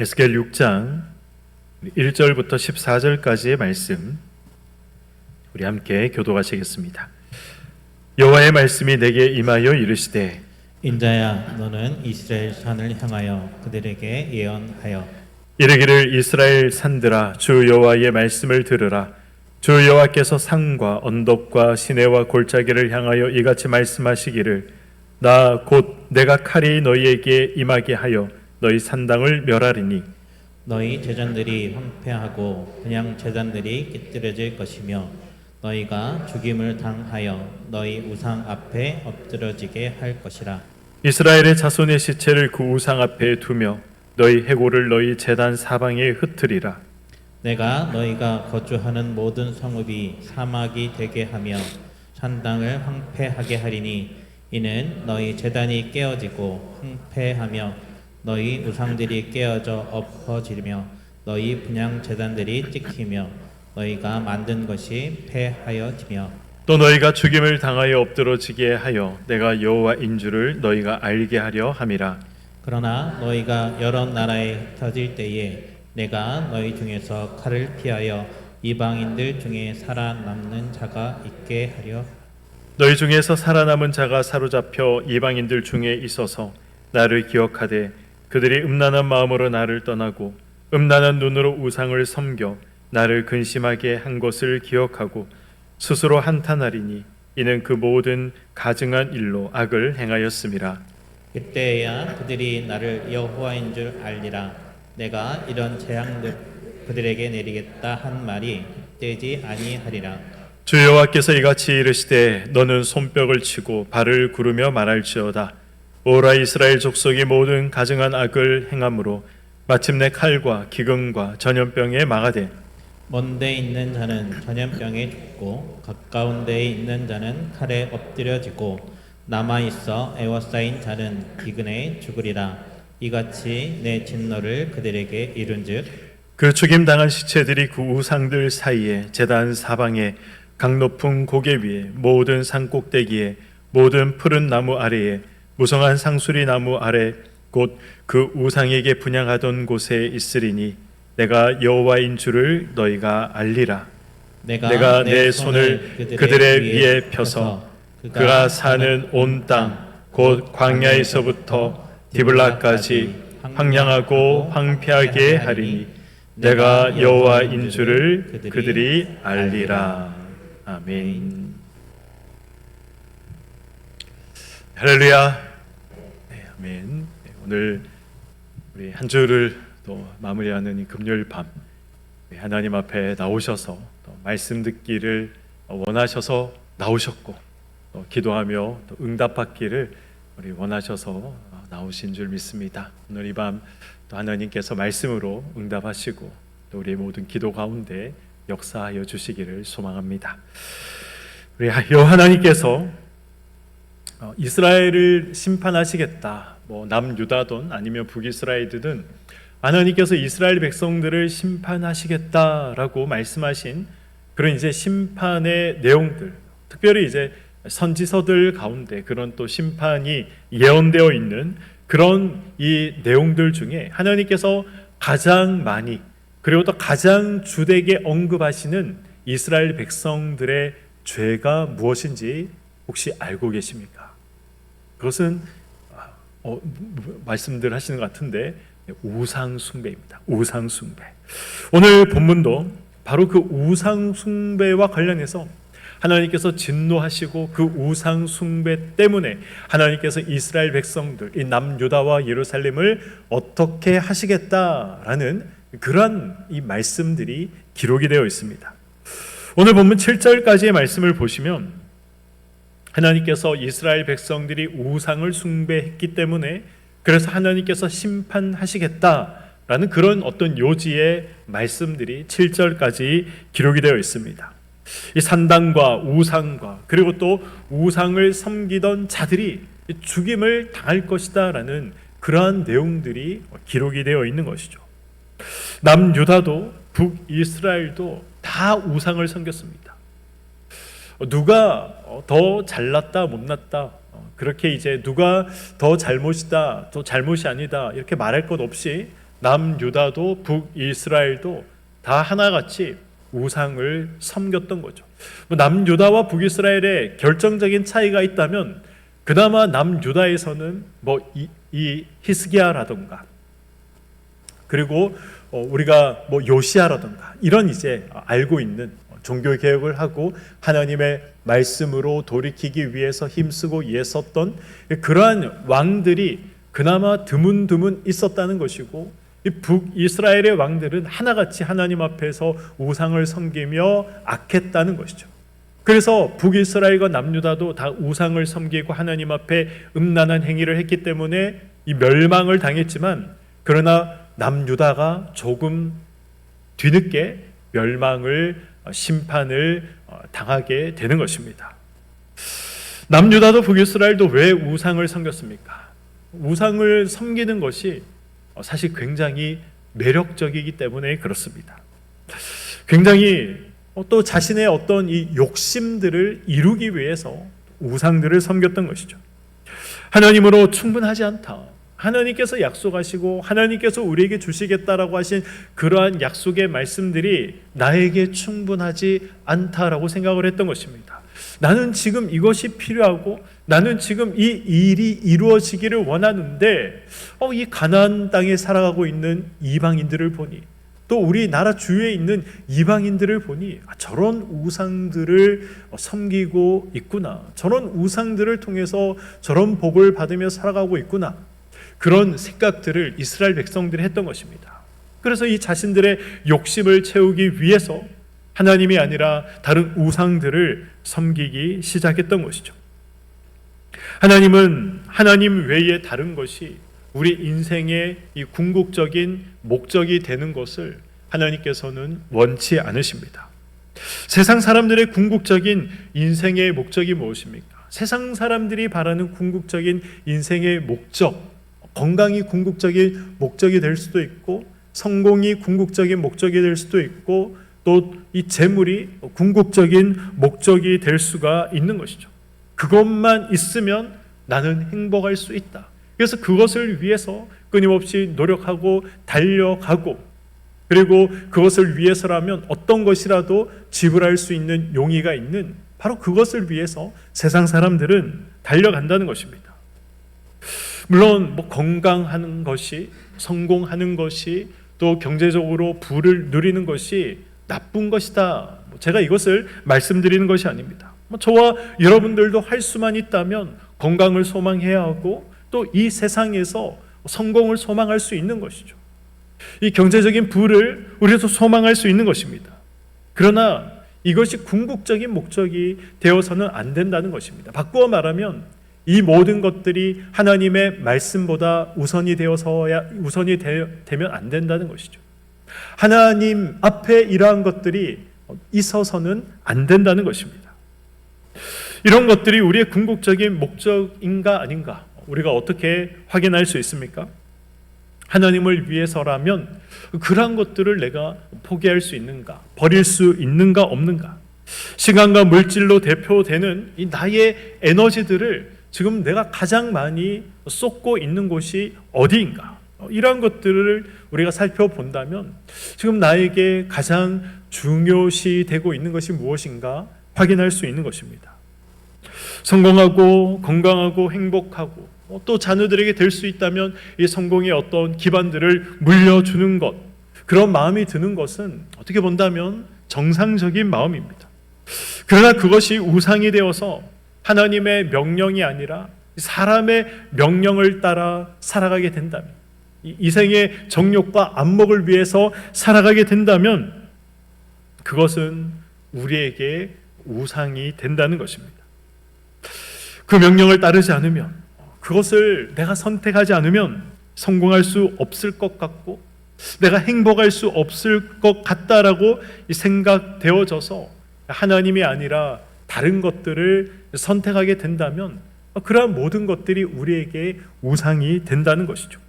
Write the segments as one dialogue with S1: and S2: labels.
S1: 에스겔 6장 1절부터 14절까지의 말씀 우리 함께 교독하시겠습니다. 여호와의 말씀이 내게 임하여 이르시되
S2: 인자야 너는 이스라엘 산을 향하여 그들에게 예언하여
S1: 이르기를 이스라엘 산들아 주 여호와의 말씀을 들으라. 주 여호와께서 산과 언덕과 시내와 골짜기를 향하여 이같이 말씀하시기를 나 곧 내가 칼이 너희에게 임하게 하여 너희 산당을 멸하리니
S2: 너희 제단들이 황폐하고 그냥 제단들이 깨뜨려질 것이며 너희가 죽임을 당하여 너희 우상 앞에 엎드러지게 할 것이라.
S1: 이스라엘의 자손의 시체를 그 우상 앞에 두며 너희 해골을 너희 제단 사방에 흩으리라.
S2: 내가 너희가 거주하는 모든 성읍이 사막이 되게 하며 산당을 황폐하게 하리니 이는 너희 제단이 깨어지고 황폐하며 너희 우상들이 깨어져 엎어지며 너희 분향 제단들이 찍히며 너희가 만든 것이 폐하여지며
S1: 또 너희가 죽임을 당하여 엎드러지게 하여 내가 여호와인 줄을 너희가 알게 하려 함이라.
S2: 그러나 너희가 여러 나라에 흩어질 때에 내가 너희 중에서 칼을 피하여 이방인들 중에 살아남는 자가 있게 하려.
S1: 너희 중에서 살아남은 자가 사로잡혀 이방인들 중에 있어서 나를 기억하되 그들이 음란한 마음으로 나를 떠나고 음란한 눈으로 우상을 섬겨 나를 근심하게 한 것을 기억하고 스스로 한탄하리니 이는 그 모든 가증한 일로 악을 행하였음이라.
S2: 그때야 그들이 나를 여호와인 줄 알리라. 내가 이런 재앙을 그들에게 내리겠다 한 말이 헛되지 아니하리라.
S1: 주 여호와께서 이같이 이르시되 너는 손뼉을 치고 발을 구르며 말할지어다. 오라 이스라엘 족속이 모든 가증한 악을 행함으로 마침내 칼과 기근과 전염병에 망하되
S2: 먼 데 있는 자는 전염병에 죽고 가까운 데에 있는 자는 칼에 엎드려지고 남아 있어 애워싸인 자는 기근에 죽으리라. 이같이 내 진노를 그들에게 이룬즉
S1: 그 죽임 당한 시체들이 그 우상들 사이에 제단 사방에 강 높은 고개 위에 모든 산 꼭대기에 모든 푸른 나무 아래에 무성한 상수리 나무 아래 곧 그 우상에게 분향하던 곳에 있으리니 내가 여호와인 줄을 너희가 알리라. 내가 내 손을 그들의 위에 펴서 그가 사는 온 땅 곧 광야에서부터 디블라까지 황량하고 황폐하게 하리니 내가 여호와인 줄을 그들이 알리라. 아멘. 할렐루야. 네, 아멘. 네, 오늘 우리 한 주를 또 마무리하는 이 금요일 밤 하나님 앞에 나오셔서 또 말씀 듣기를 원하셔서 나오셨고 또 기도하며 또 응답받기를 우리 원하셔서 나오신 줄 믿습니다. 오늘 이 밤 또 하나님께서 말씀으로 응답하시고 또 우리의 모든 기도 가운데 역사하여 주시기를 소망합니다. 우리 하나님께서 이스라엘을 심판하시겠다. 뭐 남유다든 아니면 북이스라엘이든 하나님께서 이스라엘 백성들을 심판하시겠다라고 말씀하신 그런 이제 심판의 내용들, 특별히 이제 선지서들 가운데 그런 또 심판이 예언되어 있는 그런 이 내용들 중에 하나님께서 가장 많이 그리고 또 가장 주되게 언급하시는 이스라엘 백성들의 죄가 무엇인지 혹시 알고 계십니까? 그것은 말씀들 하시는 것 같은데 우상 숭배입니다. 우상 숭배. 오늘 본문도 바로 그 우상 숭배와 관련해서 하나님께서 진노하시고 그 우상 숭배 때문에 하나님께서 이스라엘 백성들, 이 남유다와 예루살렘을 어떻게 하시겠다라는 그러한 이 말씀들이 기록이 되어 있습니다. 오늘 본문 7절까지의 말씀을 보시면 하나님께서 이스라엘 백성들이 우상을 숭배했기 때문에 그래서 하나님께서 심판하시겠다라는 그런 어떤 요지의 말씀들이 7절까지 기록이 되어 있습니다. 이 산당과 우상과 그리고 또 우상을 섬기던 자들이 죽임을 당할 것이다라는 그러한 내용들이 기록이 되어 있는 것이죠. 남유다도 북이스라엘도 다 우상을 섬겼습니다. 누가 더 잘났다 못났다 그렇게 이제 누가 더 잘못이다 더 잘못이 아니다 이렇게 말할 것 없이 남유다도 북이스라엘도 다 하나같이 우상을 섬겼던 거죠. 남유다와 북이스라엘의 결정적인 차이가 있다면 그나마 남유다에서는 이 히스기야라던가 그리고 우리가 요시야라던가 이런 이제 알고 있는 종교 개혁을 하고 하나님의 말씀으로 돌이키기 위해서 힘쓰고 애썼던 그러한 왕들이 그나마 드문드문 있었다는 것이고, 이 북이스라엘의 왕들은 하나같이 하나님 앞에서 우상을 섬기며 악했다는 것이죠. 그래서 북이스라엘과 남유다도 다 우상을 섬기고 하나님 앞에 음란한 행위를 했기 때문에 이 멸망을 당했지만, 그러나 남유다가 조금 뒤늦게 멸망을 심판을 당하게 되는 것입니다. 남유다도 북이스라엘도 왜 우상을 섬겼습니까? 우상을 섬기는 것이 사실 굉장히 매력적이기 때문에 그렇습니다. 굉장히 또 자신의 어떤 이 욕심들을 이루기 위해서 우상들을 섬겼던 것이죠. 하나님으로 충분하지 않다. 하나님께서 약속하시고 하나님께서 우리에게 주시겠다라고 하신 그러한 약속의 말씀들이 나에게 충분하지 않다라고 생각을 했던 것입니다. 나는 지금 이것이 필요하고 나는 지금 이 일이 이루어지기를 원하는데 이 가나안 땅에 살아가고 있는 이방인들을 보니, 또 우리나라 주위에 있는 이방인들을 보니 저런 우상들을 섬기고 있구나, 저런 우상들을 통해서 저런 복을 받으며 살아가고 있구나, 그런 생각들을 이스라엘 백성들이 했던 것입니다. 그래서 이 자신들의 욕심을 채우기 위해서 하나님이 아니라 다른 우상들을 섬기기 시작했던 것이죠. 하나님은 하나님 외에 다른 것이 우리 인생의 이 궁극적인 목적이 되는 것을 하나님께서는 원치 않으십니다. 세상 사람들의 궁극적인 인생의 목적이 무엇입니까? 세상 사람들이 바라는 궁극적인 인생의 목적, 건강이 궁극적인 목적이 될 수도 있고, 성공이 궁극적인 목적이 될 수도 있고, 또 이 재물이 궁극적인 목적이 될 수가 있는 것이죠. 그것만 있으면 나는 행복할 수 있다. 그래서 그것을 위해서 끊임없이 노력하고 달려가고, 그리고 그것을 위해서라면 어떤 것이라도 지불할 수 있는 용의가 있는, 바로 그것을 위해서 세상 사람들은 달려간다는 것입니다. 물론 건강하는 것이, 성공하는 것이, 또 경제적으로 부를 누리는 것이 나쁜 것이다, 제가 이것을 말씀드리는 것이 아닙니다. 저와 여러분들도 할 수만 있다면 건강을 소망해야 하고, 또 이 세상에서 성공을 소망할 수 있는 것이죠. 이 경제적인 부를 우리도 소망할 수 있는 것입니다. 그러나 이것이 궁극적인 목적이 되어서는 안 된다는 것입니다. 바꾸어 말하면 이 모든 것들이 하나님의 말씀보다 우선이 되면 안 된다는 것이죠. 하나님 앞에 이러한 것들이 있어서는 안 된다는 것입니다. 이런 것들이 우리의 궁극적인 목적인가 아닌가, 우리가 어떻게 확인할 수 있습니까? 하나님을 위해서라면 그러한 것들을 내가 포기할 수 있는가, 버릴 수 있는가 없는가, 시간과 물질로 대표되는 이 나의 에너지들을 지금 내가 가장 많이 쏟고 있는 곳이 어디인가, 이러한 것들을 우리가 살펴본다면 지금 나에게 가장 중요시 되고 있는 것이 무엇인가 확인할 수 있는 것입니다. 성공하고 건강하고 행복하고 또 자녀들에게 될 수 있다면 이 성공의 어떤 기반들을 물려주는 것, 그런 마음이 드는 것은 어떻게 본다면 정상적인 마음입니다. 그러나 그것이 우상이 되어서 하나님의 명령이 아니라 사람의 명령을 따라 살아가게 된다면, 이생의 정욕과 안목을 위해서 살아가게 된다면 그것은 우리에게 우상이 된다는 것입니다. 그 명령을 따르지 않으면, 그것을 내가 선택하지 않으면 성공할 수 없을 것 같고 내가 행복할 수 없을 것 같다라고 생각되어져서 하나님이 아니라 다른 것들을 선택하게 된다면 그러한 모든 것들이 우리에게 우상이 된다는 것이죠.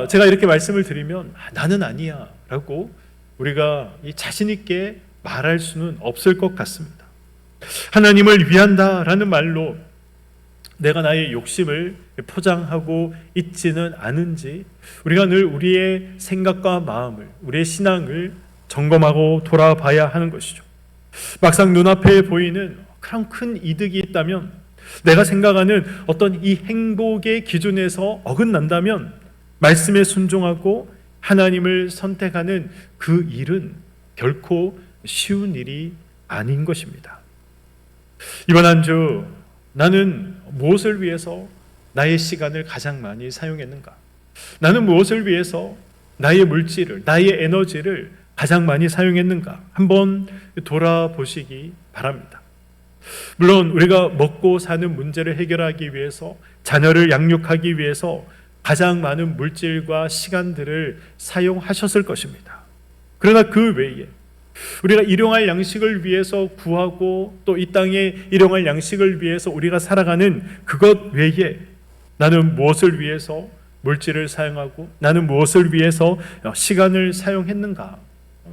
S1: 제가 이렇게 말씀을 드리면 나는 아니야 라고 우리가 자신 있게 말할 수는 없을 것 같습니다. 하나님을 위한다 라는 말로 내가 나의 욕심을 포장하고 있지는 않은지 우리가 늘 우리의 생각과 마음을, 우리의 신앙을 점검하고 돌아봐야 하는 것이죠. 막상 눈앞에 보이는 그런 큰 이득이 있다면, 내가 생각하는 어떤 이 행복의 기준에서 어긋난다면 말씀에 순종하고 하나님을 선택하는 그 일은 결코 쉬운 일이 아닌 것입니다. 이번 한 주 나는 무엇을 위해서 나의 시간을 가장 많이 사용했는가? 나는 무엇을 위해서 나의 물질을, 나의 에너지를 가장 많이 사용했는가? 한번 돌아보시기 바랍니다. 물론 우리가 먹고 사는 문제를 해결하기 위해서, 자녀를 양육하기 위해서 가장 많은 물질과 시간들을 사용하셨을 것입니다. 그러나 그 외에 우리가 일용할 양식을 위해서 구하고 또 이 땅에 일용할 양식을 위해서 우리가 살아가는 그것 외에 나는 무엇을 위해서 물질을 사용하고 나는 무엇을 위해서 시간을 사용했는가?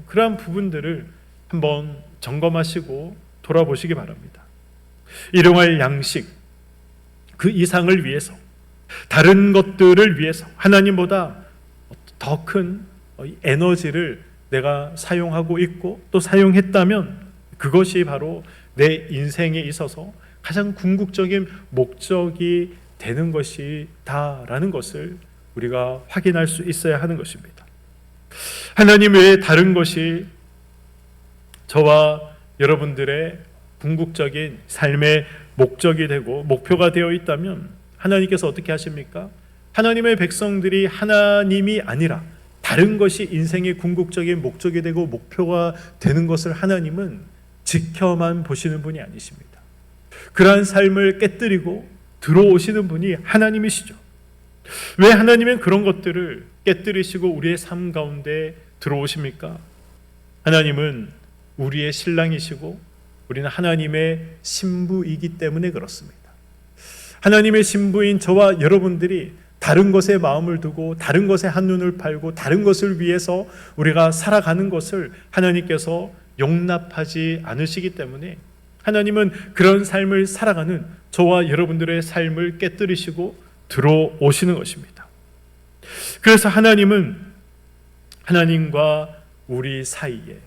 S1: 그러한 부분들을 한번 점검하시고 돌아보시기 바랍니다. 일용할 양식, 그 이상을 위해서, 다른 것들을 위해서 하나님보다 더 큰 에너지를 내가 사용하고 있고 또 사용했다면 그것이 바로 내 인생에 있어서 가장 궁극적인 목적이 되는 것이다라는 것을 우리가 확인할 수 있어야 하는 것입니다. 하나님 외에 다른 것이 저와 여러분들의 궁극적인 삶의 목적이 되고 목표가 되어 있다면 하나님께서 어떻게 하십니까? 하나님의 백성들이 하나님이 아니라 다른 것이 인생의 궁극적인 목적이 되고 목표가 되는 것을 하나님은 지켜만 보시는 분이 아니십니다. 그러한 삶을 깨뜨리고 들어오시는 분이 하나님이시죠. 왜 하나님은 그런 것들을 깨뜨리시고 우리의 삶 가운데 들어오십니까? 하나님은 우리의 신랑이시고 우리는 하나님의 신부이기 때문에 그렇습니다. 하나님의 신부인 저와 여러분들이 다른 것에 마음을 두고 다른 것에 한눈을 팔고 다른 것을 위해서 우리가 살아가는 것을 하나님께서 용납하지 않으시기 때문에 하나님은 그런 삶을 살아가는 저와 여러분들의 삶을 깨뜨리시고 들어오시는 것입니다. 그래서 하나님은 하나님과 우리 사이에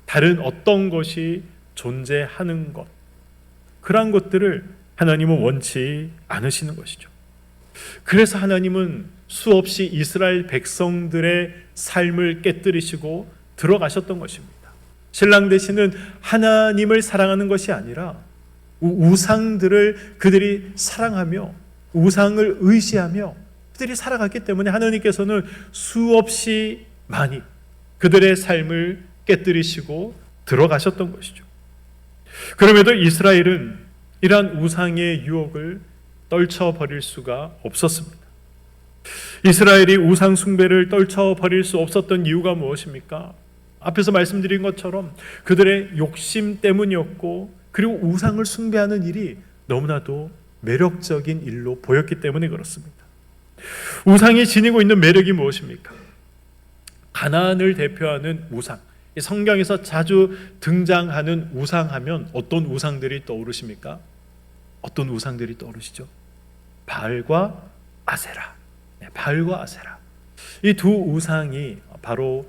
S1: 다른 어떤 것이 존재하는 것, 그러한 것들을 하나님은 원치 않으시는 것이죠. 그래서 하나님은 수없이 이스라엘 백성들의 삶을 깨뜨리시고 들어가셨던 것입니다. 신랑 되시는 하나님을 사랑하는 것이 아니라 우상들을 그들이 사랑하며 우상을 의지하며 그들이 살아갔기 때문에 하나님께서는 수없이 많이 그들의 삶을 깨뜨리시고 들어가셨던 것이죠. 그럼에도 이스라엘은 이러한 우상의 유혹을 떨쳐버릴 수가 없었습니다. 이스라엘이 우상 숭배를 떨쳐버릴 수 없었던 이유가 무엇입니까? 앞에서 말씀드린 것처럼 그들의 욕심 때문이었고, 그리고 우상을 숭배하는 일이 너무나도 매력적인 일로 보였기 때문에 그렇습니다. 우상이 지니고 있는 매력이 무엇입니까? 가나안을 대표하는 우상, 성경에서 자주 등장하는 우상하면 어떤 우상들이 떠오르십니까? 어떤 우상들이 떠오르시죠? 바알과 아세라. 바알과 아세라. 이 두 우상이 바로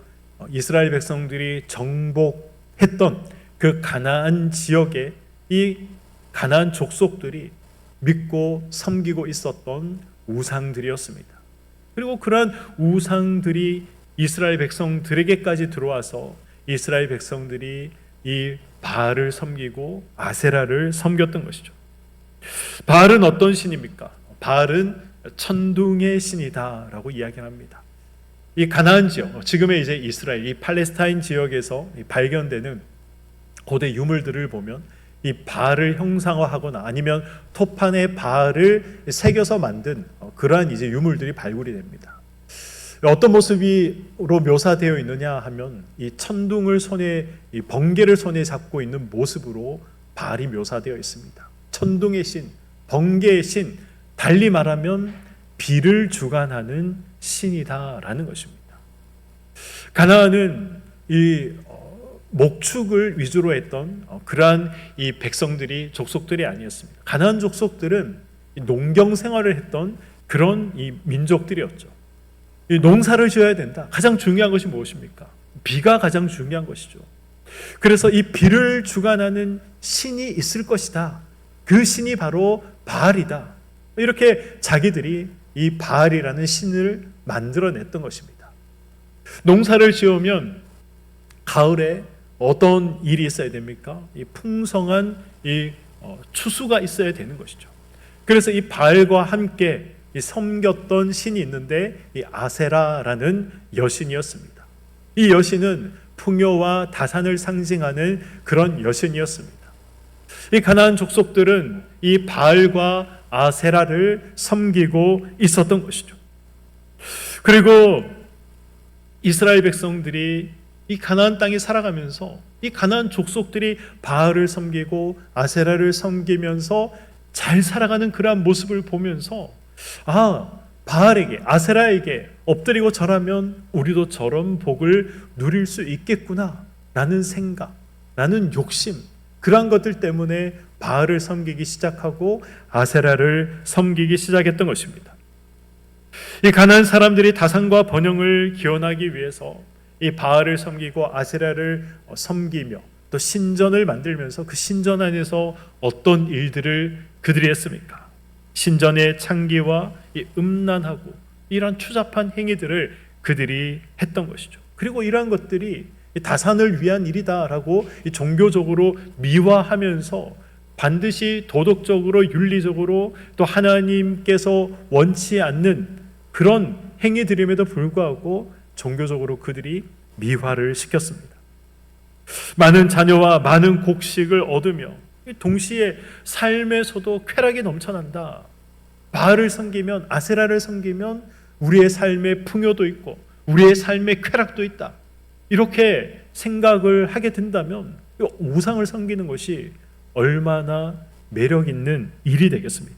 S1: 이스라엘 백성들이 정복했던 그 가나안 지역에 이 가나안 족속들이 믿고 섬기고 있었던 우상들이었습니다. 그리고 그러한 우상들이 이스라엘 백성들에게까지 들어와서 이스라엘 백성들이 이 바알을 섬기고 아세라를 섬겼던 것이죠. 바알은 어떤 신입니까? 바알은 천둥의 신이다라고 이야기합니다. 이 가나안 지역, 지금의 이제 이스라엘, 이 팔레스타인 지역에서 발견되는 고대 유물들을 보면 이 바알을 형상화하거나 아니면 토판에 바알을 새겨서 만든 그러한 이제 유물들이 발굴이 됩니다. 어떤 모습으로 묘사되어 있느냐 하면 이 천둥을 손에, 이 번개를 손에 잡고 있는 모습으로 바알이 묘사되어 있습니다. 천둥의 신, 번개의 신, 달리 말하면 비를 주관하는 신이다라는 것입니다. 가나안은 이 목축을 위주로 했던 그러한 이 백성들이 족속들이 아니었습니다. 가나안 족속들은 농경 생활을 했던 그런 이 민족들이었죠. 이 농사를 지어야 된다. 가장 중요한 것이 무엇입니까? 비가 가장 중요한 것이죠. 그래서 이 비를 주관하는 신이 있을 것이다. 그 신이 바로 바알이다. 이렇게 자기들이 이 바알이라는 신을 만들어냈던 것입니다. 농사를 지으면 가을에 어떤 일이 있어야 됩니까? 이 풍성한 이 추수가 있어야 되는 것이죠. 그래서 이 바알과 함께 이 섬겼던 신이 있는데 이 아세라라는 여신이었습니다. 이 여신은 풍요와 다산을 상징하는 그런 여신이었습니다. 이 가나안 족속들은 이 바알과 아세라를 섬기고 있었던 것이죠. 그리고 이스라엘 백성들이 이 가나안 땅에 살아가면서 이 가나안 족속들이 바알을 섬기고 아세라를 섬기면서 잘 살아가는 그러한 모습을 보면서 바알에게, 아세라에게 엎드리고 절하면 우리도 저런 복을 누릴 수 있겠구나 라는 생각, 라는 욕심, 그러한 것들 때문에 바알을 섬기기 시작하고 아세라를 섬기기 시작했던 것입니다. 이 가나안 사람들이 다산과 번영을 기원하기 위해서 이 바알을 섬기고 아세라를 섬기며 또 신전을 만들면서 그 신전 안에서 어떤 일들을 그들이 했습니까? 신전의 창기와 이 음란하고 이러한 추잡한 행위들을 그들이 했던 것이죠. 그리고 이러한 것들이 다산을 위한 일이다라고 종교적으로 미화하면서 반드시 도덕적으로 윤리적으로 또 하나님께서 원치 않는 그런 행위들임에도 불구하고 종교적으로 그들이 미화를 시켰습니다. 많은 자녀와 많은 곡식을 얻으며 동시에 삶에서도 쾌락이 넘쳐난다. 바알을 섬기면, 아세라를 섬기면 우리의 삶에 풍요도 있고 우리의 삶에 쾌락도 있다. 이렇게 생각을 하게 된다면 우상을 섬기는 것이 얼마나 매력 있는 일이 되겠습니까?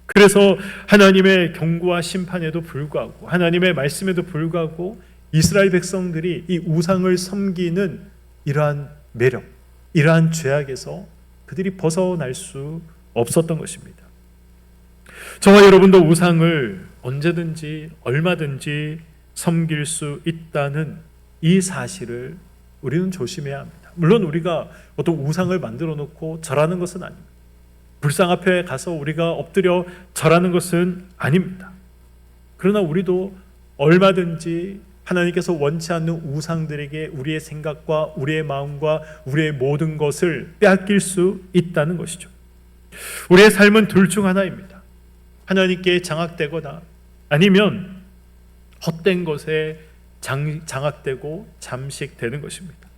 S1: 그래서 하나님의 경고와 심판에도 불구하고 하나님의 말씀에도 불구하고 이스라엘 백성들이 이 우상을 섬기는 이러한 매력, 이러한 죄악에서 그들이 벗어날 수 없었던 것입니다. 저와 여러분도 우상을 언제든지 얼마든지 섬길 수 있다는 이 사실을 우리는 조심해야 합니다. 물론 우리가 어떤 우상을 만들어 놓고 절하는 것은 아닙니다. 불상 앞에 가서 우리가 엎드려 절하는 것은 아닙니다. 그러나 우리도 얼마든지 하나님께서 원치 않는 우상들에게 우리의 생각과 우리의 마음과 우리의 모든 것을 빼앗길 수 있다는 것이죠. 우리의 삶은 둘 중 하나입니다. 하나님께 장악되거나 아니면 헛된 것에 장악되고 잠식되는 것입니다.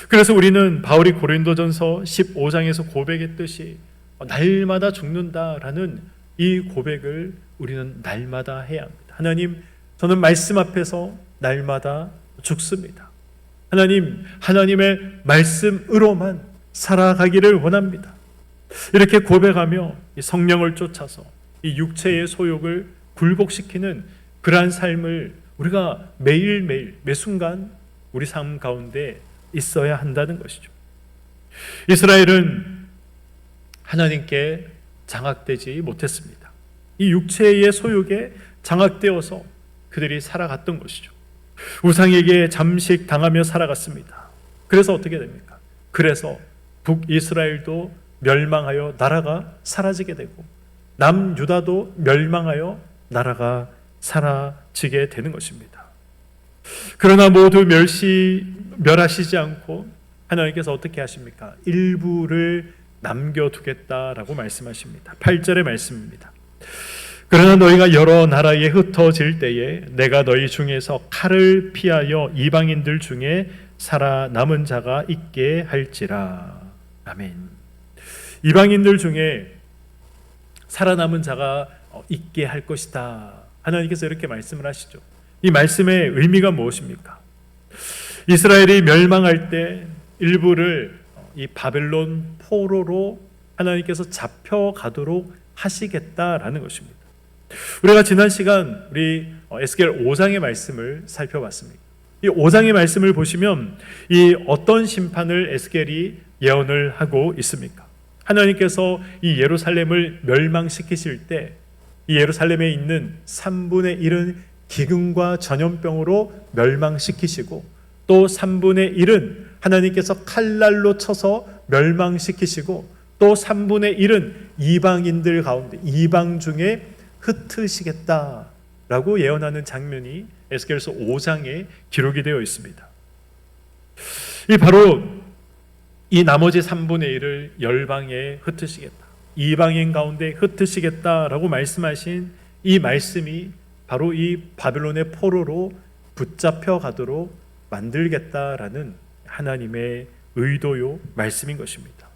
S1: 그래서 우리는 바울이 고린도전서 15장에서 고백했듯이 날마다 죽는다라는 이 고백을 우리는 날마다 해야 합니다. 하나님, 저는 말씀 앞에서 날마다 죽습니다. 하나님, 하나님의 말씀으로만 살아가기를 원합니다. 이렇게 고백하며 이 성령을 쫓아서 이 육체의 소욕을 굴복시키는 그러한 삶을 우리가 매일매일 매순간 우리 삶 가운데 있어야 한다는 것이죠. 이스라엘은 하나님께 장악되지 못했습니다. 이 육체의 소욕에 장악되어서 그들이 살아갔던 것이죠. 우상에게 잠식당하며 살아갔습니다. 그래서 어떻게 됩니까? 그래서 북이스라엘도 멸망하여 나라가 사라지게 되고 남유다도 멸망하여 나라가 사라지게 되는 것입니다. 그러나 모두 멸하시지 않고 하나님께서 어떻게 하십니까? 일부를 남겨두겠다라고 말씀하십니다. 8절의 말씀입니다. 그러나 너희가 여러 나라에 흩어질 때에 내가 너희 중에서 칼을 피하여 이방인들 중에 살아남은 자가 있게 할지라. 아멘. 이방인들 중에 살아남은 자가 있게 할 것이다. 하나님께서 이렇게 말씀을 하시죠. 이 말씀의 의미가 무엇입니까? 이스라엘이 멸망할 때 일부를 이 바벨론 포로로 하나님께서 잡혀가도록 하시겠다라는 것입니다. 우리가 지난 시간 우리 에스겔 5장의 말씀을 살펴봤습니다. 이 5장의 말씀을 보시면 이 어떤 심판을 에스겔이 예언을 하고 있습니까? 하나님께서 이 예루살렘을 멸망시키실 때 이 예루살렘에 있는 3분의 1은 기근과 전염병으로 멸망시키시고 또 3분의 1은 하나님께서 칼날로 쳐서 멸망시키시고 또 3분의 1은 이방인들 가운데 이방 중에 흩으시겠다라고 예언하는 장면이 에스겔서 5장에 기록이 되어 있습니다. 이 바로 이 나머지 3분의 1을 열방에 흩으시겠다, 이방인 가운데 흩으시겠다라고 말씀하신 이 말씀이 바로 이 바벨론의 포로로 붙잡혀 가도록 만들겠다라는 하나님의 의도요 말씀인 것입니다.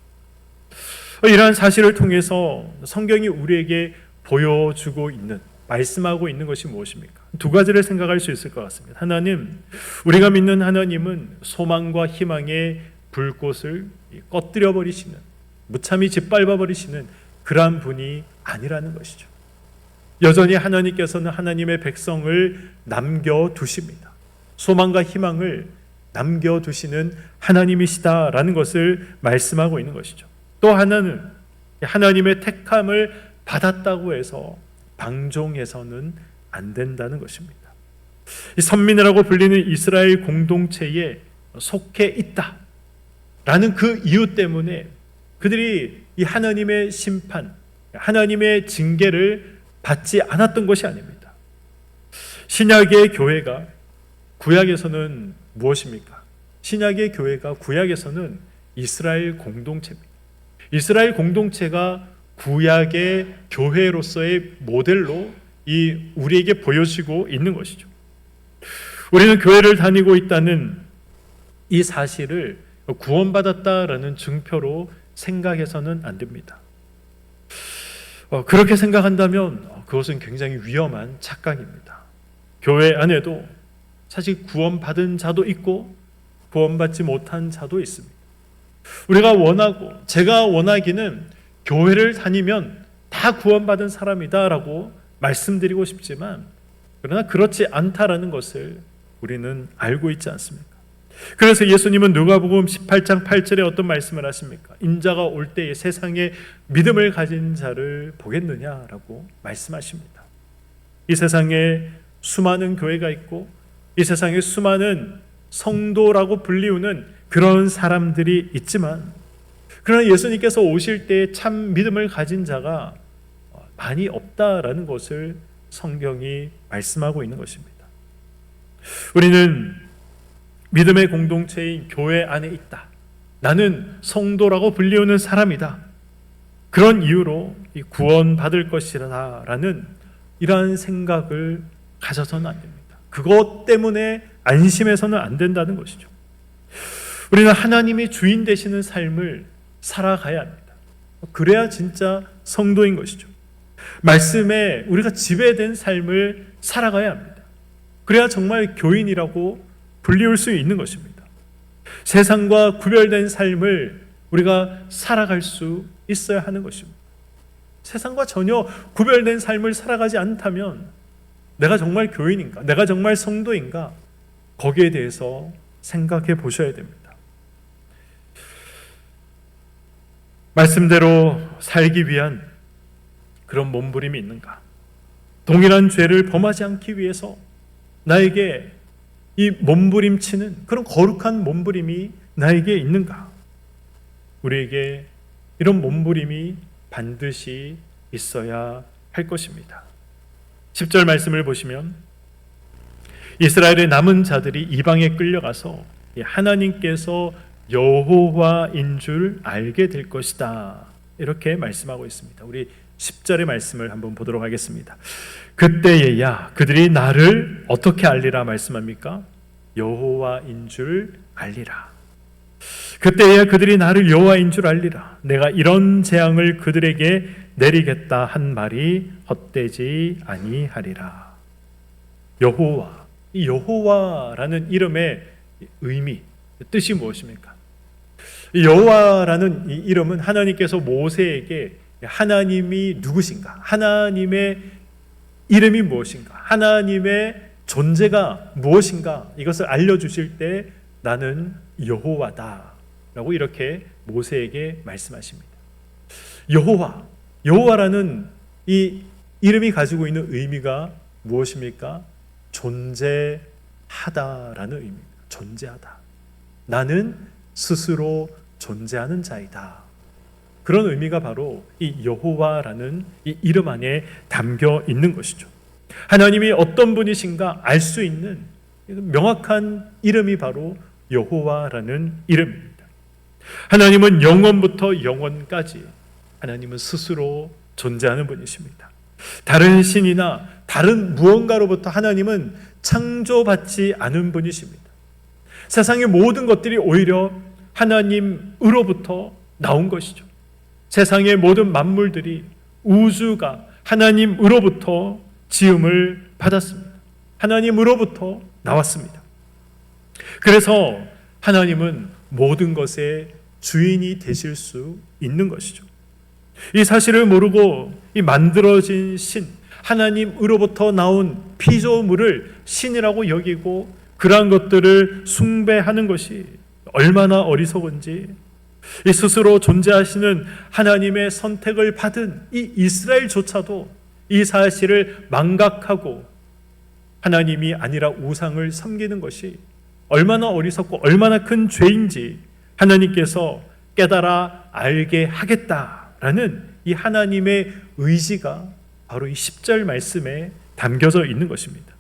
S1: 이러한 사실을 통해서 성경이 우리에게 보여주고 있는, 말씀하고 있는 것이 무엇입니까? 두 가지를 생각할 수 있을 것 같습니다. 하나님, 우리가 믿는 하나님은 소망과 희망의 불꽃을 꺼뜨려 버리시는, 무참히 짓밟아 버리시는 그러한 분이 아니라는 것이죠. 여전히 하나님께서는 하나님의 백성을 남겨두십니다. 소망과 희망을 남겨두시는 하나님이시다라는 것을 말씀하고 있는 것이죠. 또 하나는 하나님의 택함을 받았다고 해서 방종해서는 안 된다는 것입니다. 이 선민이라고 불리는 이스라엘 공동체에 속해 있다라는 그 이유 때문에 그들이 이 하나님의 심판, 하나님의 징계를 받지 않았던 것이 아닙니다. 신약의 교회가 구약에서는 무엇입니까? 신약의 교회가 구약에서는 이스라엘 공동체입니다. 이스라엘 공동체가 구약의 교회로서의 모델로 우리에게 보여지고 있는 것이죠. 우리는 교회를 다니고 있다는 이 사실을 구원받았다라는 증표로 생각해서는 안 됩니다. 그렇게 생각한다면 그것은 굉장히 위험한 착각입니다. 교회 안에도 사실 구원받은 자도 있고 구원받지 못한 자도 있습니다. 우리가 원하고 제가 원하기는 교회를 다니면 다 구원받은 사람이다라고 말씀드리고 싶지만 그러나 그렇지 않다라는 것을 우리는 알고 있지 않습니까? 그래서 예수님은 누가복음 18장 8절에 어떤 말씀을 하십니까? 인자가 올 때에 세상에 믿음을 가진 자를 보겠느냐라고 말씀하십니다. 이 세상에 수많은 교회가 있고 이 세상에 수많은 성도라고 불리우는 그런 사람들이 있지만 그러나 예수님께서 오실 때 참 믿음을 가진 자가 많이 없다라는 것을 성경이 말씀하고 있는 것입니다. 우리는 믿음의 공동체인 교회 안에 있다. 나는 성도라고 불리우는 사람이다. 그런 이유로 구원받을 것이라는 이러한 생각을 가져서는 안 됩니다. 그것 때문에 안심해서는 안 된다는 것이죠. 우리는 하나님이 주인 되시는 삶을 살아가야 합니다. 그래야 진짜 성도인 것이죠. 말씀에 우리가 지배된 삶을 살아가야 합니다. 그래야 정말 교인이라고 불리울 수 있는 것입니다. 세상과 구별된 삶을 우리가 살아갈 수 있어야 하는 것입니다. 세상과 전혀 구별된 삶을 살아가지 않다면 내가 정말 교인인가? 내가 정말 성도인가? 거기에 대해서 생각해 보셔야 됩니다. 말씀대로 살기 위한 그런 몸부림이 있는가? 동일한 죄를 범하지 않기 위해서 나에게 이 몸부림치는 그런 거룩한 몸부림이 나에게 있는가? 우리에게 이런 몸부림이 반드시 있어야 할 것입니다. 10절 말씀을 보시면 이스라엘의 남은 자들이 이방에 끌려가서 하나님께서 여호와인 줄 알게 될 것이다. 이렇게 말씀하고 있습니다. 우리 10절의 말씀을 한번 보도록 하겠습니다. 그때에야 그들이 나를 어떻게 알리라 말씀합니까? 여호와인 줄 알리라. 그때에야 그들이 나를 여호와인 줄 알리라. 내가 이런 재앙을 그들에게 내리겠다 한 말이 헛되지 아니하리라. 여호와, 이 여호와라는 이름의 의미, 뜻이 무엇입니까? 이 여호와라는 이 이름은 하나님께서 모세에게 하나님이 누구신가? 하나님의 이름이 무엇인가? 하나님의 존재가 무엇인가? 이것을 알려주실 때 나는 여호와다 라고 이렇게 모세에게 말씀하십니다. 여호와라는 이 이름이 가지고 있는 의미가 무엇입니까? 존재하다라는 의미입니다. 존재하다. 나는 스스로 존재하는 자이다. 그런 의미가 바로 이 여호와라는 이 이름 안에 담겨 있는 것이죠. 하나님이 어떤 분이신가 알 수 있는 명확한 이름이 바로 여호와라는 이름입니다. 하나님은 영원부터 영원까지 하나님은 스스로 존재하는 분이십니다. 다른 신이나 다른 무언가로부터 하나님은 창조받지 않은 분이십니다. 세상의 모든 것들이 오히려 하나님으로부터 나온 것이죠. 세상의 모든 만물들이, 우주가 하나님으로부터 지음을 받았습니다. 하나님으로부터 나왔습니다. 그래서 하나님은 모든 것의 주인이 되실 수 있는 것이죠. 이 사실을 모르고 이 만들어진 신, 하나님으로부터 나온 피조물을 신이라고 여기고 그러한 것들을 숭배하는 것이 얼마나 어리석은지, 이 스스로 존재하시는 하나님의 선택을 받은 이 이스라엘조차도 이 사실을 망각하고 하나님이 아니라 우상을 섬기는 것이 얼마나 어리석고 얼마나 큰 죄인지 하나님께서 깨달아 알게 하겠다라는 이 하나님의 의지가 바로 이 10절 말씀에 담겨져 있는 것입니다.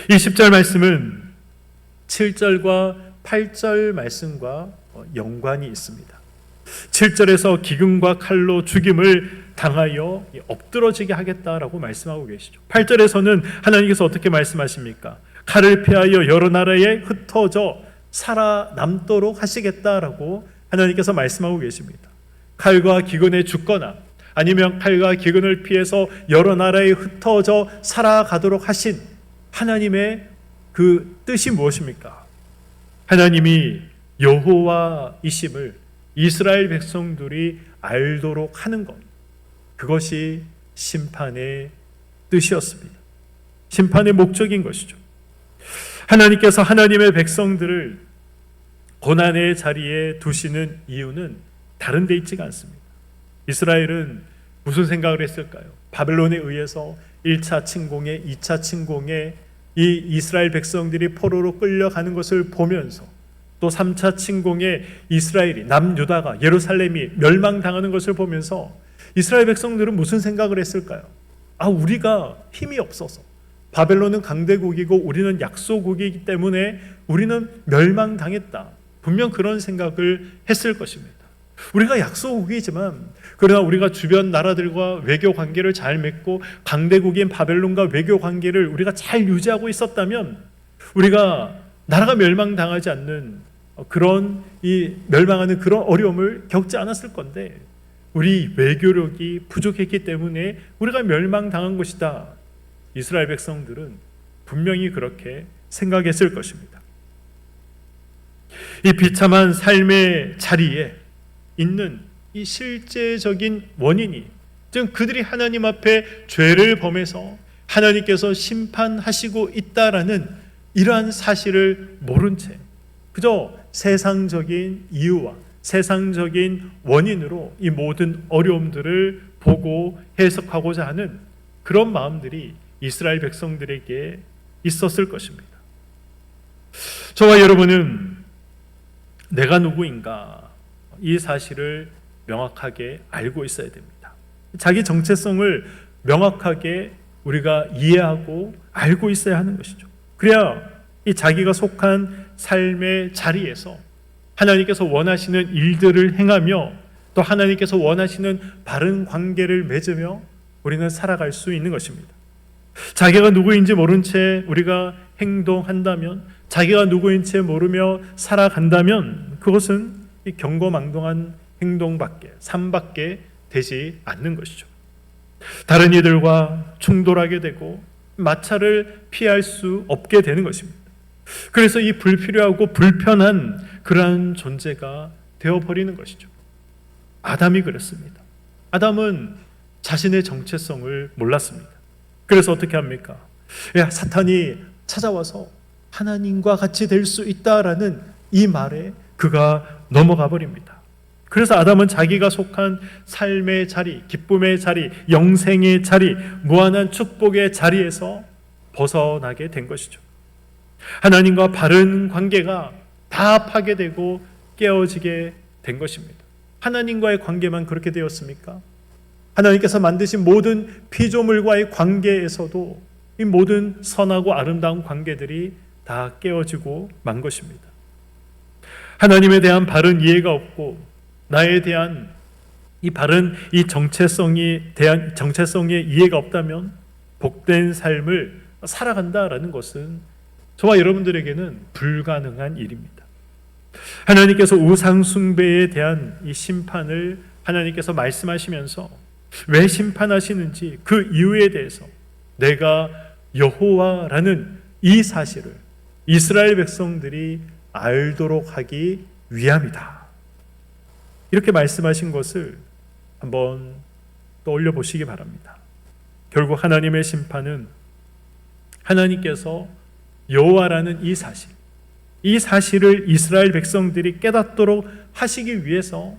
S1: 이 10절 말씀은 7절과 8절 말씀과 연관이 있습니다. 7절에서 기근과 칼로 죽임을 당하여 엎드러지게 하겠다라고 말씀하고 계시죠. 8절에서는 하나님께서 어떻게 말씀하십니까? 칼을 피하여 여러 나라에 흩어져 살아남도록 하시겠다라고 하나님께서 말씀하고 계십니다. 칼과 기근에 죽거나 아니면 칼과 기근을 피해서 여러 나라에 흩어져 살아가도록 하신 하나님의 그 뜻이 무엇입니까? 하나님이 여호와이심을 이스라엘 백성들이 알도록 하는 것, 그것이 심판의 뜻이었습니다. 심판의 목적인 것이죠. 하나님께서 하나님의 백성들을 고난의 자리에 두시는 이유는 다른 데 있지가 않습니다. 이스라엘은 무슨 생각을 했을까요? 바벨론에 의해서 1차 침공에 2차 침공에 이 이스라엘 백성들이 포로로 끌려가는 것을 보면서 또 3차 침공에 이스라엘이 남유다가 예루살렘이 멸망당하는 것을 보면서 이스라엘 백성들은 무슨 생각을 했을까요? 우리가 힘이 없어서 바벨론은 강대국이고 우리는 약소국이기 때문에 우리는 멸망당했다. 분명 그런 생각을 했을 것입니다. 우리가 약소국이지만 그러나 우리가 주변 나라들과 외교 관계를 잘 맺고 강대국인 바벨론과 외교 관계를 우리가 잘 유지하고 있었다면 우리가 나라가 멸망당하지 않는 그런 이 멸망하는 그런 어려움을 겪지 않았을 건데 우리 외교력이 부족했기 때문에 우리가 멸망당한 것이다. 이스라엘 백성들은 분명히 그렇게 생각했을 것입니다. 이 비참한 삶의 자리에 있는 이 실제적인 원인이, 즉 그들이 하나님 앞에 죄를 범해서 하나님께서 심판하시고 있다라는 이러한 사실을 모른 채 그저 세상적인 이유와 세상적인 원인으로 이 모든 어려움들을 보고 해석하고자 하는 그런 마음들이 이스라엘 백성들에게 있었을 것입니다. 저와 여러분은 내가 누구인가 이 사실을 명확하게 알고 있어야 됩니다. 자기 정체성을 명확하게 우리가 이해하고 알고 있어야 하는 것이죠. 그래야 이 자기가 속한 삶의 자리에서 하나님께서 원하시는 일들을 행하며 또 하나님께서 원하시는 바른 관계를 맺으며 우리는 살아갈 수 있는 것입니다. 자기가 누구인지 모른 채 우리가 행동한다면, 자기가 누구인 채 모르며 살아간다면 그것은 이 경거망동한 행동밖에, 삶밖에 되지 않는 것이죠. 다른 이들과 충돌하게 되고 마찰을 피할 수 없게 되는 것입니다. 그래서 이 불필요하고 불편한 그러한 존재가 되어버리는 것이죠. 아담이 그랬습니다. 아담은 자신의 정체성을 몰랐습니다. 그래서 어떻게 합니까? 사탄이 찾아와서 하나님과 같이 될 수 있다라는 이 말에 그가 넘어가 버립니다. 그래서 아담은 자기가 속한 삶의 자리, 기쁨의 자리, 영생의 자리, 무한한 축복의 자리에서 벗어나게 된 것이죠. 하나님과 바른 관계가 다 파괴되고 깨어지게 된 것입니다. 하나님과의 관계만 그렇게 되었습니까? 하나님께서 만드신 모든 피조물과의 관계에서도 이 모든 선하고 아름다운 관계들이 다 깨어지고 만 것입니다. 하나님에 대한 바른 이해가 없고 나에 대한 이 바른 이 정체성에 이해가 없다면 복된 삶을 살아간다라는 것은 저와 여러분들에게는 불가능한 일입니다. 하나님께서 우상 숭배에 대한 이 심판을 하나님께서 말씀하시면서 왜 심판하시는지 그 이유에 대해서 내가 여호와라는 이 사실을 이스라엘 백성들이 알도록 하기 위함이다. 이렇게 말씀하신 것을 한번 떠올려 보시기 바랍니다. 결국 하나님의 심판은 하나님께서 여호와라는 이 사실을 이스라엘 백성들이 깨닫도록 하시기 위해서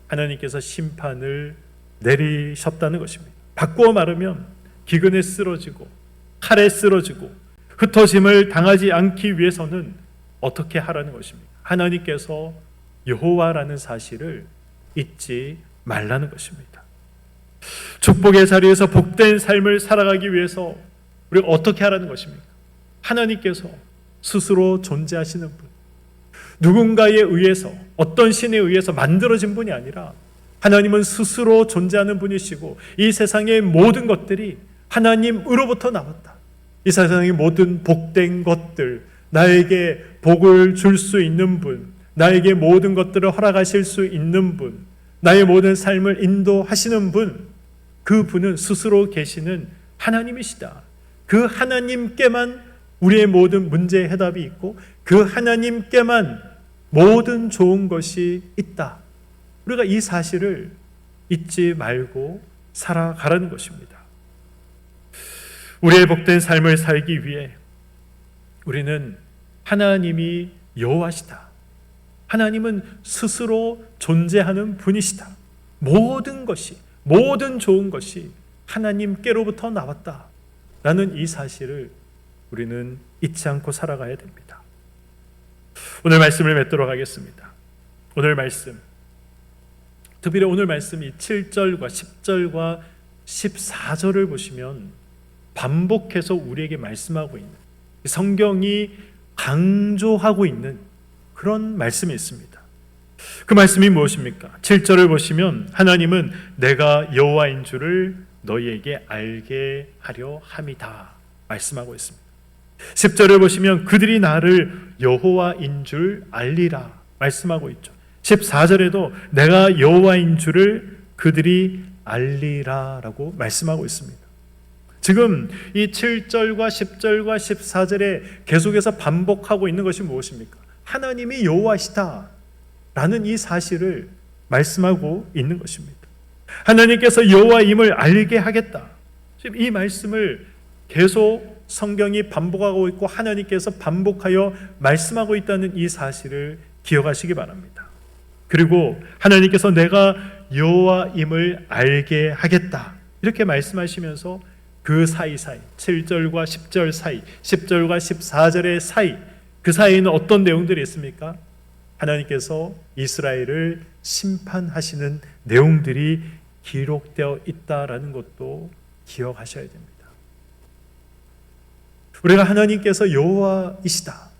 S1: 하나님께서 심판을 내리셨다는 것입니다. 바꾸어 말하면 기근에 쓰러지고 칼에 쓰러지고 흩어짐을 당하지 않기 위해서는 어떻게 하라는 것입니까? 하나님께서 여호와라는 사실을 잊지 말라는 것입니다. 축복의 자리에서 복된 삶을 살아가기 위해서 우리가 어떻게 하라는 것입니까? 하나님께서 스스로 존재하시는 분, 누군가에 의해서 어떤 신에 의해서 만들어진 분이 아니라 하나님은 스스로 존재하는 분이시고 이 세상의 모든 것들이 하나님으로부터 나왔다. 이 세상의 모든 복된 것들, 나에게 복을 줄 수 있는 분, 나에게 모든 것들을 허락하실 수 있는 분, 나의 모든 삶을 인도하시는 분, 그 분은 스스로 계시는 하나님이시다. 그 하나님께만 우리의 모든 문제의 해답이 있고 그 하나님께만 모든 좋은 것이 있다. 우리가 이 사실을 잊지 말고 살아가라는 것입니다. 우리의 복된 삶을 살기 위해 우리는 하나님이 여호와시다. 하나님은 스스로 존재하는 분이시다. 모든 것이, 모든 좋은 것이 하나님께로부터 나왔다. 라는 이 사실을 우리는 잊지 않고 살아가야 됩니다. 오늘 말씀을 맺도록 하겠습니다. 오늘 말씀, 특별히 오늘 말씀이 7절과 10절과 14절을 보시면 반복해서 우리에게 말씀하고 있는, 성경이 강조하고 있는 그런 말씀이 있습니다. 그 말씀이 무엇입니까? 7절을 보시면 하나님은 내가 여호와인 줄을 너희에게 알게 하려 함이다 말씀하고 있습니다. 10절을 보시면 그들이 나를 여호와인 줄 알리라 말씀하고 있죠. 14절에도 내가 여호와인 줄을 그들이 알리라 라고 말씀하고 있습니다. 지금 이 7절과 10절과 14절에 계속해서 반복하고 있는 것이 무엇입니까? 하나님이 여호와시다 라는 이 사실을 말씀하고 있는 것입니다. 하나님께서 여호와임을 알게 하겠다. 지금 이 말씀을 계속 성경이 반복하고 있고 하나님께서 반복하여 말씀하고 있다는 이 사실을 기억하시기 바랍니다. 그리고 하나님께서 내가 여호와임을 알게 하겠다 이렇게 말씀하시면서 그 사이사이 7절과 10절 사이 10절과 14절의 사이 그 사이에는 어떤 내용들이 있습니까? 하나님께서 이스라엘을 심판하시는 내용들이 기록되어 있다라는 것도 기억하셔야 됩니다. 우리가 하나님께서 여호와이시다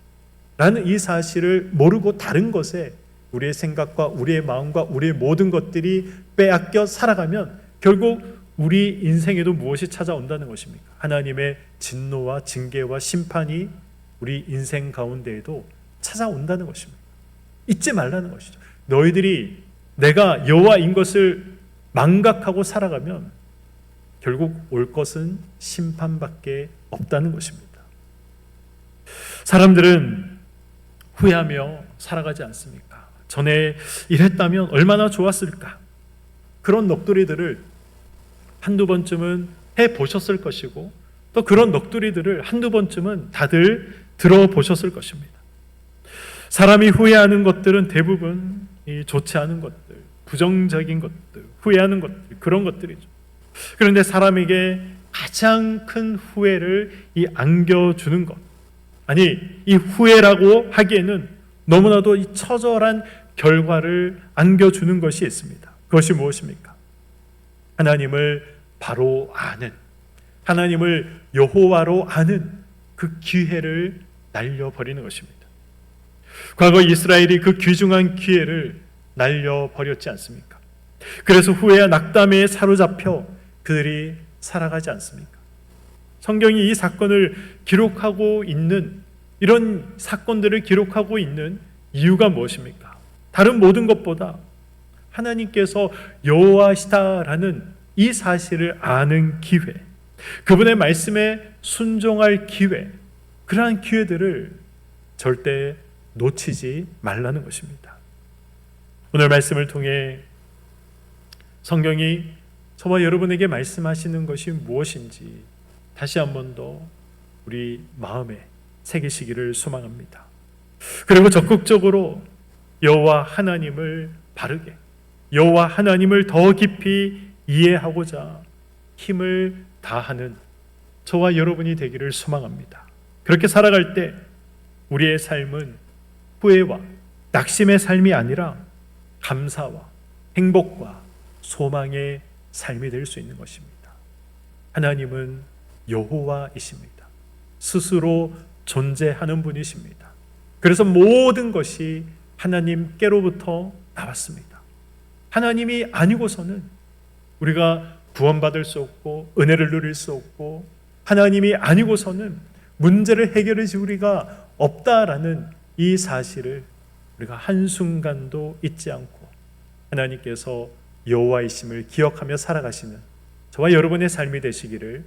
S1: 라는 이 사실을 모르고 다른 것에 우리의 생각과 우리의 마음과 우리의 모든 것들이 빼앗겨 살아가면 결국 우리 인생에도 무엇이 찾아온다는 것입니까? 하나님의 진노와 징계와 심판이 우리 인생 가운데에도 찾아온다는 것입니다. 잊지 말라는 것이죠. 너희들이 내가 여호와인 것을 망각하고 살아가면 결국 올 것은 심판밖에 없다는 것입니다. 사람들은 후회하며 살아가지 않습니까? 전에 이랬다면 얼마나 좋았을까? 그런 넋두리들을 한두 번쯤은 해보셨을 것이고 또 그런 넋두리들을 한두 번쯤은 다들 들어보셨을 것입니다. 사람이 후회하는 것들은 대부분 이 좋지 않은 것들, 부정적인 것들, 후회하는 것들, 그런 것들이죠. 그런데 사람에게 가장 큰 후회를 이 안겨주는 것, 아니 이 후회라고 하기에는 너무나도 이 처절한 결과를 안겨주는 것이 있습니다. 그것이 무엇입니까? 하나님을 바로 아는, 하나님을 여호와로 아는 그 기회를 날려버리는 것입니다. 과거 이스라엘이 그 귀중한 기회를 날려버렸지 않습니까? 그래서 후회와 낙담에 사로잡혀 그들이 살아가지 않습니까? 성경이 이 사건을 기록하고 있는, 이런 사건들을 기록하고 있는 이유가 무엇입니까? 다른 모든 것보다 하나님께서 여호와시다라는 이 사실을 아는 기회, 그분의 말씀에 순종할 기회, 그러한 기회들을 절대 놓치지 말라는 것입니다. 오늘 말씀을 통해 성경이 저와 여러분에게 말씀하시는 것이 무엇인지 다시 한 번 더 우리 마음에 새기시기를 소망합니다. 그리고 적극적으로 여호와 하나님을 바르게, 여호와 하나님을 더 깊이 이해하고자 힘을 다하는 저와 여러분이 되기를 소망합니다. 그렇게 살아갈 때 우리의 삶은 후회와 낙심의 삶이 아니라 감사와 행복과 소망의 삶이 될 수 있는 것입니다. 하나님은 여호와이십니다. 스스로 존재하는 분이십니다. 그래서 모든 것이 하나님께로부터 나왔습니다. 하나님이 아니고서는 우리가 구원받을 수 없고 은혜를 누릴 수 없고, 하나님이 아니고서는 문제를 해결해 줄 우리가 없다라는 이 사실을 우리가 한순간도 잊지 않고 하나님께서 여호와이심을 기억하며 살아가시는 저와 여러분의 삶이 되시기를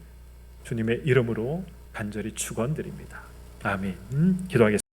S1: 주님의 이름으로 간절히 축원드립니다. 아멘. 기도하겠습니다.